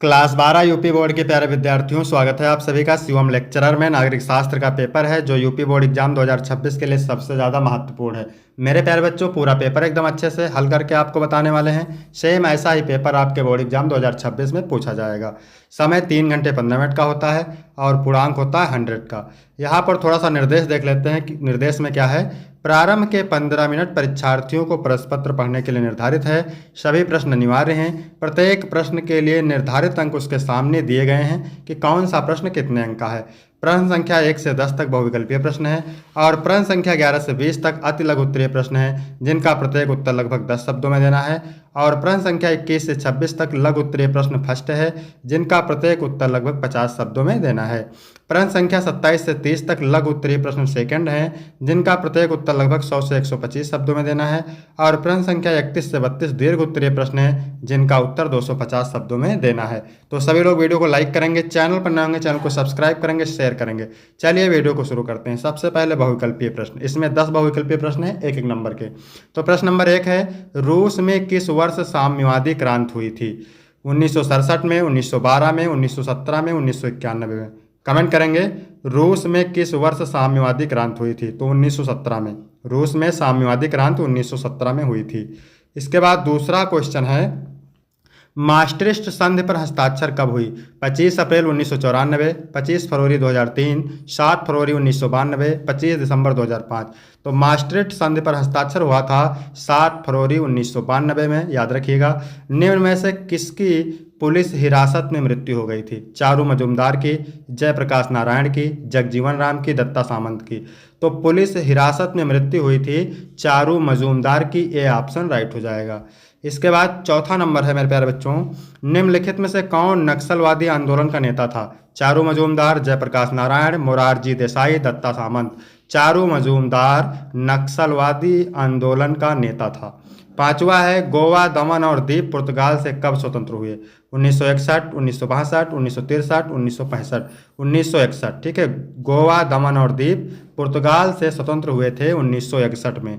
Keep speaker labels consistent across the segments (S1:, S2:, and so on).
S1: Class 12 UP board के प्यारे विद्यार्थियों, स्वागत है आप सभी का शिवम लेक्चरर में। नागरिक शास्त्र का पेपर है जो यूपी बोर्ड एग्जाम 2026 के लिए सबसे ज़्यादा महत्वपूर्ण है। मेरे प्यारे बच्चों, पूरा पेपर एकदम अच्छे से हल करके आपको बताने वाले हैं। सेम ऐसा ही पेपर आपके बोर्ड एग्जाम 2026 में पूछा जाएगा। समय 3 घंटे 15 मिनट का होता है और पूर्णांक होता है 100 का। यहाँ पर थोड़ा सा निर्देश देख लेते हैं कि निर्देश में क्या है। प्रारंभ के 15 मिनट परीक्षार्थियों को प्रश्न पत्र पढ़ने के लिए निर्धारित है। सभी प्रश्न अनिवार्य हैं। प्रत्येक प्रश्न के लिए निर्धारित अंक उसके सामने दिए गए हैं कि कौन सा प्रश्न कितने अंक का है। प्रश्न संख्या 1 से 10 तक बहुविकल्पीय प्रश्न है और प्रश्न संख्या 11 से 20 तक अति लघु उत्तरीय प्रश्न है जिनका प्रत्येक उत्तर लगभग 10 शब्दों में देना है। और प्रश्न संख्या 21 से 26 तक लघु उत्तरीय प्रश्न फर्स्ट है जिनका प्रत्येक उत्तर लगभग 50 शब्दों में देना है। प्रश्न संख्या 27 से 30 तक लघु उत्तरीय प्रश्न सेकंड है जिनका प्रत्येक उत्तर लगभग 100 से 125 शब्दों में देना है। और प्रश्न संख्या 31 से 32 दीर्घ उत्तरीय प्रश्न है जिनका उत्तर 250 शब्दों में देना है। तो सभी लोग वीडियो को लाइक करेंगे, चैनल पर नए होंगे चैनल को सब्सक्राइब करेंगे, शेयर करेंगे। चलिए वीडियो को शुरू करते हैं। सबसे पहले बहुविकल्पीय प्रश्न, इसमें 10 बहुविकल्पीय प्रश्न है एक एक नंबर के। तो प्रश्न नंबर 1 है, रूस में किस वर्ष साम्यवादी क्रांति हुई थी? 1967 में, 1912 में, 1917 में, 1991 में। कमेंट करेंगे रूस में किस वर्ष साम्यवादी क्रांति हुई थी? तो 1917 में। रूस में साम्यवादी क्रांति 1917 में हुई थी। इसके बाद दूसरा क्वेश्चन है, maastricht संधि पर हस्ताक्षर कब हुई? 25 अप्रैल 1994, 25 फरवरी 2003, 7 फरवरी 1992, 25 दिसंबर 2005। तो maastricht संधि पर हस्ताक्षर हुआ था 7 फरवरी 1992 में, याद रखिएगा। निम्न में से किसकी पुलिस हिरासत में मृत्यु हो गई थी? चारू मजूमदार की, जयप्रकाश नारायण की, जगजीवन राम की, दत्ता सामंत की। तो पुलिस हिरासत में मृत्यु हुई थी चारू मजूमदार की, ए ऑप्शन राइट हो जाएगा। इसके बाद चौथा नंबर है मेरे प्यारे बच्चों, निम्नलिखित में से कौन नक्सलवादी आंदोलन का नेता था? चारू मजूमदार, जयप्रकाश नारायण, मोरारजी देसाई, दत्ता सामंत। चारू मजूमदार नक्सलवादी आंदोलन का नेता था। पांचवा है, गोवा, दमन और दीव पुर्तगाल से कब स्वतंत्र हुए? 1961, 1962, 1963, 1965। 1961, ठीक है। गोवा, दमन और दीव पुर्तगाल से स्वतंत्र हुए थे 1961 में।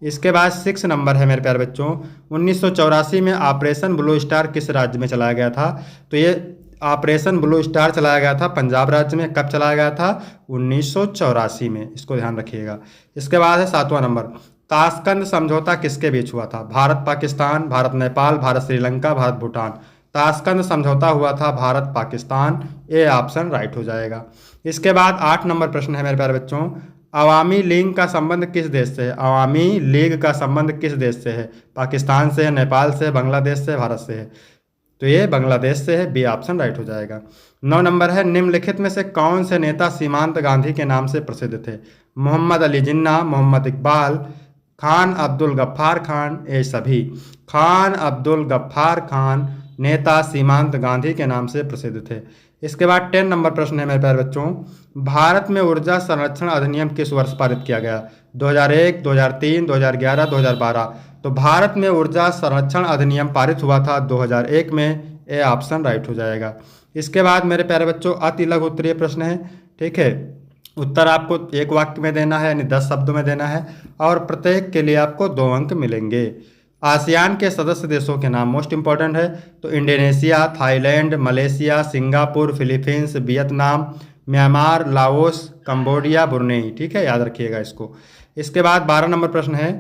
S1: इसके बाद 6 नंबर है मेरे प्यारे बच्चों, 1984 में ऑपरेशन ब्लू स्टार किस राज्य में चलाया गया था? तो ये ऑपरेशन ब्लू स्टार चलाया गया था पंजाब राज्य में। कब चलाया गया था? 1984 में, इसको ध्यान रखिएगा। इसके बाद है 7वां नंबर, ताशकंद समझौता किसके बीच हुआ था? भारत पाकिस्तान, भारत नेपाल, भारत श्रीलंका, भारत भूटान। ताशकंद समझौता हुआ था Bharat Pakistan, A option right हो जाएगा। इसके बाद 8 नंबर प्रश्न है मेरे प्यारे बच्चों, अवामी लीग का संबंध किस देश से है? अवामी लीग का संबंध किस देश से है? पाकिस्तान से है, नेपाल से है, बांग्लादेश से, भारत से है। तो ये बांग्लादेश से है, बी ऑप्शन राइट हो जाएगा। 9 नंबर है, निम्नलिखित में से कौन से नेता सीमांत गांधी के नाम से प्रसिद्ध थे? मोहम्मद अली जिन्ना, मोहम्मद इकबाल, खान अब्दुल गफ्फार खान, ये सभी। खान अब्दुल गफ्फार खान नेता सीमांत गांधी के नाम से प्रसिद्ध थे। इसके बाद 10 नंबर प्रश्न है मेरे प्यारे बच्चों, भारत में ऊर्जा संरक्षण अधिनियम किस वर्ष पारित किया गया? 2001, 2003, 2011, 2012। तो भारत में ऊर्जा संरक्षण अधिनियम पारित हुआ था 2001 में, ए ऑप्शन राइट हो जाएगा। इसके बाद मेरे प्यारे बच्चों अति लघु उत्तरीय प्रश्न है, ठीक है। उत्तर आपको एक वाक्य में देना है, यानी 10 शब्दों में देना है और प्रत्येक के लिए आपको 2 अंक मिलेंगे। आसियान के सदस्य देशों के नाम मोस्ट इंपॉर्टेंट है, तो Indonesia, Thailand, Malaysia, Singapore, Philippines, Vietnam, Myanmar, Laos, Cambodia, Brunei, ठीक है, याद रखिएगा इसको। इसके बाद 12 नंबर प्रश्न है,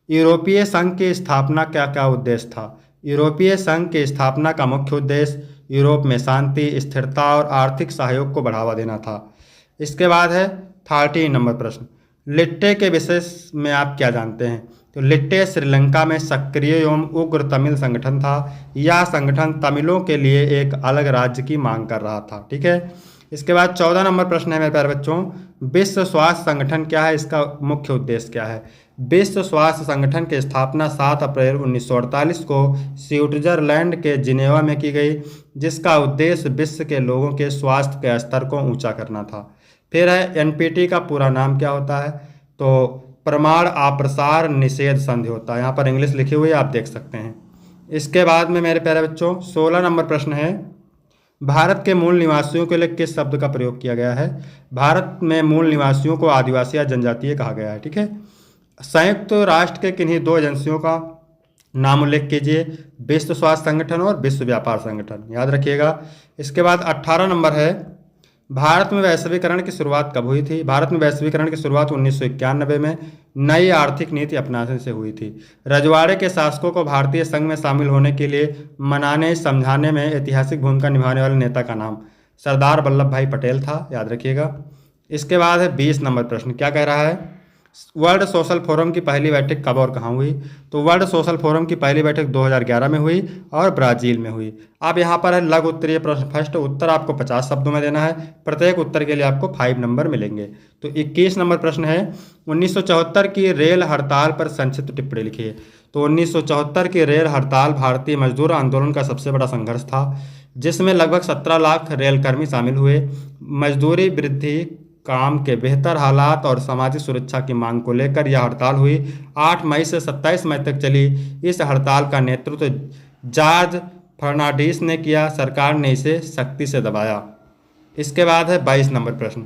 S1: यूरोपीय संघ की स्थापना क्या क्या उद्देश्य था? यूरोपीय संघ की स्थापना का मुख्य उद्देश्य यूरोप में शांति, स्थिरता और आर्थिक सहयोग को बढ़ावा देना था। इसके बाद है 13 नंबर प्रश्न, लिट्टे के विषय में आप क्या जानते हैं? तो लिट्टे श्रीलंका में सक्रिय एवं उग्र तमिल संगठन था। यह संगठन तमिलों के लिए एक अलग राज्य की मांग कर रहा था, ठीक है। इसके बाद 14 नंबर प्रश्न है मेरे प्यारे बच्चों, विश्व स्वास्थ्य संगठन क्या है? इसका मुख्य उद्देश्य क्या है? विश्व स्वास्थ्य संगठन की स्थापना 7 अप्रैल 1948 को स्विट्जरलैंड के जिनेवा में की गई, जिसका उद्देश्य विश्व के लोगों के स्वास्थ्य के स्तर को ऊंचा करना था। फिर है एनपीटी का पूरा नाम क्या होता है? तो परमाणु अप्रसार निषेध संधि होता है। यहाँ पर इंग्लिश लिखी हुई है, आप देख सकते हैं। इसके बाद में मेरे प्यारे बच्चों 16 नंबर प्रश्न है, भारत के मूल निवासियों के लिए किस शब्द का प्रयोग किया गया है? भारत में मूल निवासियों को आदिवासी या जनजातीय कहा गया है, ठीक है। संयुक्त राष्ट्र के किन्हीं 2 एजेंसियों का नाम उल्लेख कीजिए। विश्व स्वास्थ्य संगठन और विश्व व्यापार संगठन, याद रखिएगा। इसके बाद 18 नंबर है, भारत में वैश्वीकरण की शुरुआत कब हुई थी? भारत में वैश्वीकरण की शुरुआत 1991 में नई आर्थिक नीति अपनाने से हुई थी। रजवाड़े के शासकों को भारतीय संघ में शामिल होने के लिए मनाने समझाने में ऐतिहासिक भूमिका निभाने वाले नेता का नाम सरदार वल्लभ भाई पटेल था, याद रखिएगा। इसके बाद है 20 नंबर प्रश्न, क्या कह रहा है? वर्ल्ड सोशल फोरम की पहली बैठक कब और कहाँ हुई? तो वर्ल्ड सोशल फोरम की पहली बैठक 2011 में हुई और ब्राज़ील में हुई। अब यहाँ पर है लघु उत्तरीय प्रश्न। फर्स्ट उत्तर आपको 50 शब्दों में देना है, प्रत्येक उत्तर के लिए आपको 5 नंबर मिलेंगे। तो 21 नंबर प्रश्न है, 1974 की रेल हड़ताल पर संक्षिप्त टिप्पणी लिखिए। तो 1974 की रेल हड़ताल भारतीय मजदूर आंदोलन का सबसे बड़ा संघर्ष था, जिसमें लगभग 17 लाख रेलकर्मी शामिल हुए। मजदूरी वृद्धि, काम के बेहतर हालात और सामाजिक सुरक्षा की मांग को लेकर यह हड़ताल हुई। 8 मई से 27 मई तक चली इस हड़ताल का नेतृत्व जॉर्ज फर्नांडिस ने किया। सरकार ने इसे सख्ती से दबाया। इसके बाद है 22 नंबर प्रश्न,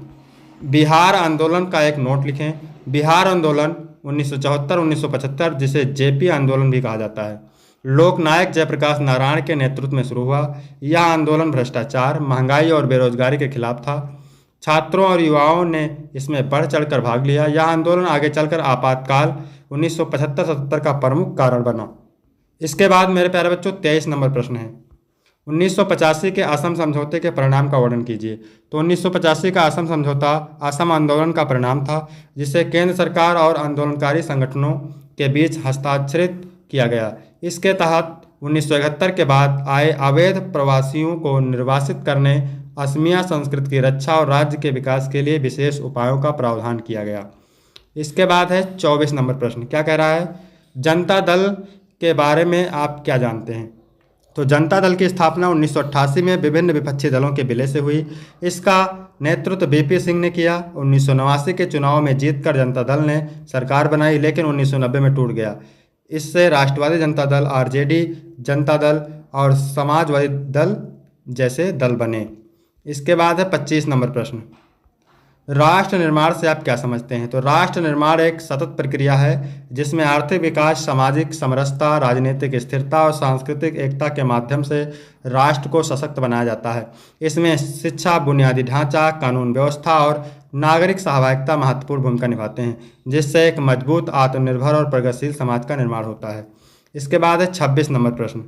S1: बिहार आंदोलन का एक नोट लिखें। बिहार आंदोलन 1974-1975, जिसे जेपी आंदोलन भी कहा जाता है, लोकनायक जयप्रकाश नारायण के नेतृत्व में शुरू हुआ। यह आंदोलन भ्रष्टाचार, महंगाई और बेरोजगारी के खिलाफ था। छात्रों और युवाओं ने इसमें बढ़ चढ़कर भाग लिया। यह आंदोलन आगे चलकर आपातकाल 1975-77 का प्रमुख कारण बना। इसके बाद मेरे प्यारे बच्चों 23 नंबर प्रश्न है, 1985 के असम समझौते के परिणाम का वर्णन कीजिए। तो 1985 का असम समझौता असम आंदोलन का परिणाम था, जिसे केंद्र सरकार और आंदोलनकारी संगठनों के बीच हस्ताक्षरित किया गया। इसके तहत 1971 के बाद आए अवैध प्रवासियों को निर्वासित करने, असमिया संस्कृति की रक्षा और राज्य के विकास के लिए विशेष उपायों का प्रावधान किया गया। इसके बाद है 24 नंबर प्रश्न, क्या कह रहा है? जनता दल के बारे में आप क्या जानते हैं? तो जनता दल की स्थापना 1988 में विभिन्न विपक्षी दलों के विलय से हुई। इसका नेतृत्व बीपी सिंह ने किया। 1989 के चुनाव में जीतकर जनता दल ने सरकार बनाई, लेकिन 1990 में टूट गया। इससे राष्ट्रवादी जनता दल, आरजेडी जनता दल और समाजवादी दल जैसे दल बने। इसके बाद है 25 नंबर प्रश्न, राष्ट्र निर्माण से आप क्या समझते हैं? तो राष्ट्र निर्माण एक सतत प्रक्रिया है, जिसमें आर्थिक विकास, सामाजिक समरसता, राजनीतिक स्थिरता और सांस्कृतिक एकता के माध्यम से राष्ट्र को सशक्त बनाया जाता है। इसमें शिक्षा, बुनियादी ढांचा, कानून व्यवस्था और नागरिक सहभागिता महत्वपूर्ण भूमिका निभाते हैं, जिससे एक मजबूत, आत्मनिर्भर और प्रगतिशील समाज का निर्माण होता है। इसके बाद है 26 नंबर प्रश्न,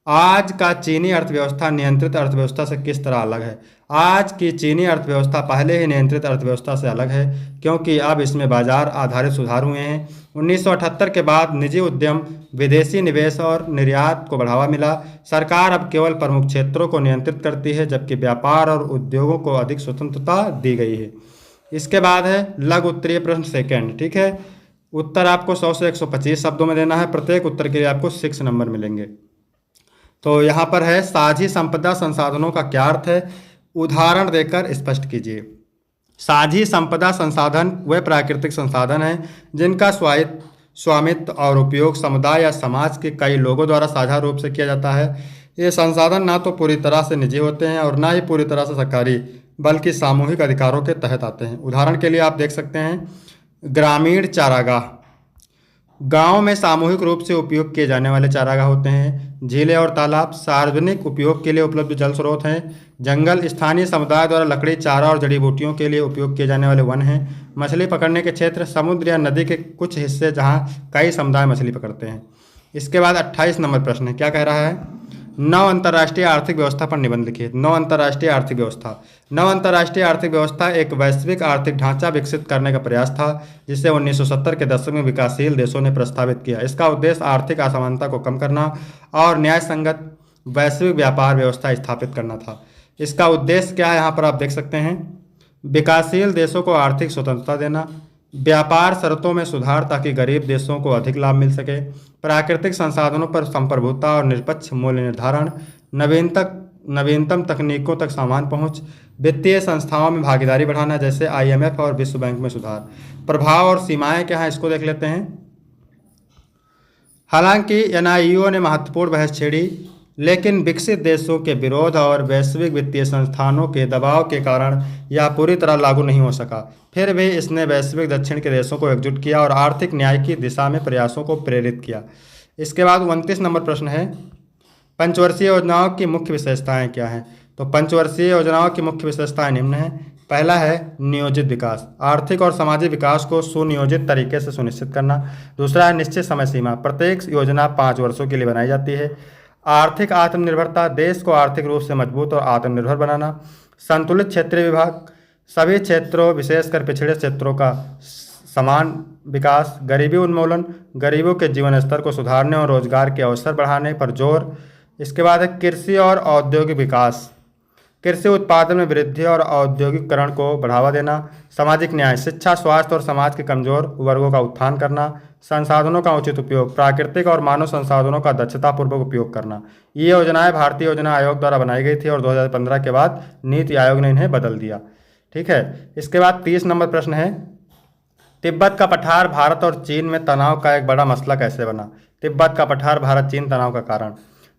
S1: आज का चीनी अर्थव्यवस्था नियंत्रित अर्थव्यवस्था से किस तरह अलग है? आज की चीनी अर्थव्यवस्था पहले ही नियंत्रित अर्थव्यवस्था से अलग है, क्योंकि अब इसमें बाजार आधारित सुधार हुए हैं। 1978 के बाद निजी उद्यम, विदेशी निवेश और निर्यात को बढ़ावा मिला। सरकार अब केवल प्रमुख क्षेत्रों को नियंत्रित करती है, जबकि व्यापार और उद्योगों को अधिक स्वतंत्रता दी गई है। इसके बाद है लघु उत्तरीय प्रश्न सेकेंड, ठीक है। उत्तर आपको 100 से 125 शब्दों में देना है, प्रत्येक उत्तर के लिए आपको 6 नंबर मिलेंगे। तो यहाँ पर है, साझी संपदा संसाधनों का क्या अर्थ है? उदाहरण देकर स्पष्ट कीजिए। साझी संपदा संसाधन वे प्राकृतिक संसाधन हैं जिनका स्वामित्व और उपयोग समुदाय या समाज के कई लोगों द्वारा साझा रूप से किया जाता है। ये संसाधन ना तो पूरी तरह से निजी होते हैं और ना ही पूरी तरह से सरकारी, बल्कि सामूहिक अधिकारों के तहत आते हैं। उदाहरण के लिए आप देख सकते हैं, ग्रामीण चारागाह, गांव में सामूहिक रूप से उपयोग किए जाने वाले चारागाह होते हैं। झीलें और तालाब सार्वजनिक उपयोग के लिए उपलब्ध जल स्रोत हैं। जंगल स्थानीय समुदाय द्वारा लकड़ी, चारा और जड़ी बूटियों के लिए उपयोग किए जाने वाले वन हैं। मछली पकड़ने के क्षेत्र, समुद्र या नदी के कुछ हिस्से जहां कई समुदाय मछली पकड़ते हैं। इसके बाद 28 नंबर प्रश्न है, क्या कह रहा है? नव अंतर्राष्ट्रीय आर्थिक व्यवस्था पर निबंध लिखिए। नव अंतर्राष्ट्रीय आर्थिक व्यवस्था, नव अंतर्राष्ट्रीय आर्थिक व्यवस्था एक वैश्विक आर्थिक ढांचा विकसित करने का प्रयास था, जिसे 1970 के दशक में विकासशील देशों ने प्रस्तावित किया। इसका उद्देश्य आर्थिक असमानता को कम करना और न्याय संगत वैश्विक व्यापार व्यवस्था स्थापित करना था। इसका उद्देश्य क्या है, यहाँ पर आप देख सकते हैं, विकासशील देशों को आर्थिक स्वतंत्रता देना, व्यापार शर्तों में सुधार ताकि गरीब देशों को अधिक लाभ मिल सके, प्राकृतिक संसाधनों पर संप्रभुता और निष्पक्ष मूल्य निर्धारण, नवीनतम तकनीकों तक समान पहुंच, वित्तीय संस्थाओं में भागीदारी बढ़ाना जैसे IMF और विश्व बैंक में सुधार। प्रभाव और सीमाएं क्या हैं, इसको देख लेते हैं। हालांकि NIEO ने महत्वपूर्ण बहस छेड़ी, लेकिन विकसित देशों के विरोध और वैश्विक वित्तीय संस्थानों के दबाव के कारण यह पूरी तरह लागू नहीं हो सका। फिर भी इसने वैश्विक दक्षिण के देशों को एकजुट किया और आर्थिक न्याय की दिशा में प्रयासों को प्रेरित किया। इसके बाद 29 नंबर प्रश्न है, पंचवर्षीय योजनाओं की मुख्य विशेषताएं क्या हैं? तो पंचवर्षीय योजनाओं की मुख्य विशेषताएं निम्न हैं। पहला है नियोजित विकास, आर्थिक और सामाजिक विकास को सुनियोजित तरीके से सुनिश्चित करना। दूसरा है निश्चित समय सीमा, प्रत्येक योजना 5 वर्षों के लिए बनाई जाती है। आर्थिक आत्मनिर्भरता, देश को आर्थिक रूप से मजबूत और आत्मनिर्भर बनाना। संतुलित क्षेत्रीय विभाग, सभी क्षेत्रों विशेषकर पिछड़े क्षेत्रों का समान विकास। गरीबी उन्मूलन, गरीबों के जीवन स्तर को सुधारने और रोजगार के अवसर बढ़ाने पर जोर। इसके बाद है कृषि और औद्योगिक विकास, कृषि उत्पादन में वृद्धि और औद्योगिकरण को बढ़ावा देना। सामाजिक न्याय, शिक्षा, स्वास्थ्य और समाज के कमजोर वर्गों का उत्थान करना। संसाधनों का उचित उपयोग, प्राकृतिक और मानव संसाधनों का दक्षतापूर्वक उपयोग करना। ये योजनाएं भारतीय योजना आयोग द्वारा बनाई गई थी और 2015 के बाद नीति आयोग ने इन्हें बदल दिया। ठीक है। इसके बाद 30 नंबर प्रश्न है, तिब्बत का पठार भारत और चीन में तनाव का एक बड़ा मसला कैसे बना? तिब्बत का पठार भारत चीन तनाव का कारण।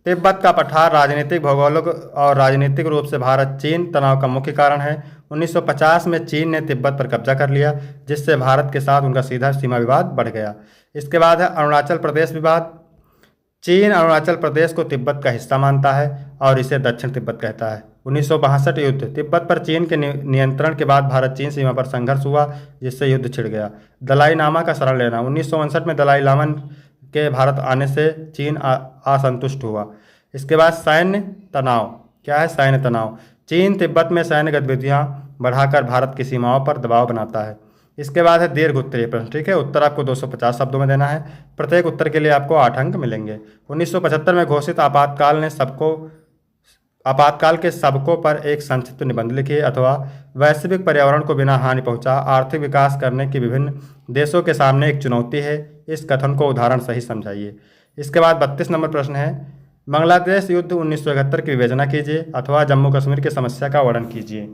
S1: तिब्बत का पठार राजनीतिक, भौगोलिक और राजनीतिक रूप से भारत चीन तनाव का मुख्य कारण है। 1950 में चीन ने तिब्बत पर कब्जा कर लिया, जिससे भारत के साथ उनका सीधा सीमा विवाद बढ़ गया। इसके बाद है अरुणाचल प्रदेश विवाद। चीन अरुणाचल प्रदेश को तिब्बत का हिस्सा मानता है और इसे दक्षिण तिब्बत कहता है। 1962 युद्ध, तिब्बत पर चीन के नियंत्रण के बाद भारत चीन सीमा पर संघर्ष हुआ, जिससे युद्ध छिड़ गया। दलाई लामा का शरण लेना, 1959 में दलाई लामा के भारत आने से चीन असंतुष्ट हुआ। इसके बाद सैन्य तनाव, क्या है सैन्य तनाव? चीन तिब्बत में सैन्य गतिविधियां बढ़ाकर भारत की सीमाओं पर दबाव बनाता है। इसके बाद है दीर्घ उत्तरीय प्रश्न। ठीक है, उत्तर आपको 250 शब्दों में देना है। प्रत्येक उत्तर के लिए आपको 8 अंक मिलेंगे। 1975 में घोषित आपातकाल के सबकों पर एक संक्षिप्त निबंध लिखिए, अथवा वैश्विक पर्यावरण को बिना हानि पहुंचा आर्थिक विकास करने की विभिन्न देशों के सामने एक चुनौती है। इस कथन को उदाहरण सही समझाइए। इसके बाद 32 नंबर प्रश्न है, बांग्लादेश युद्ध 1971 की विवेचना कीजिए, अथवा जम्मू कश्मीर की समस्या का वर्णन कीजिए।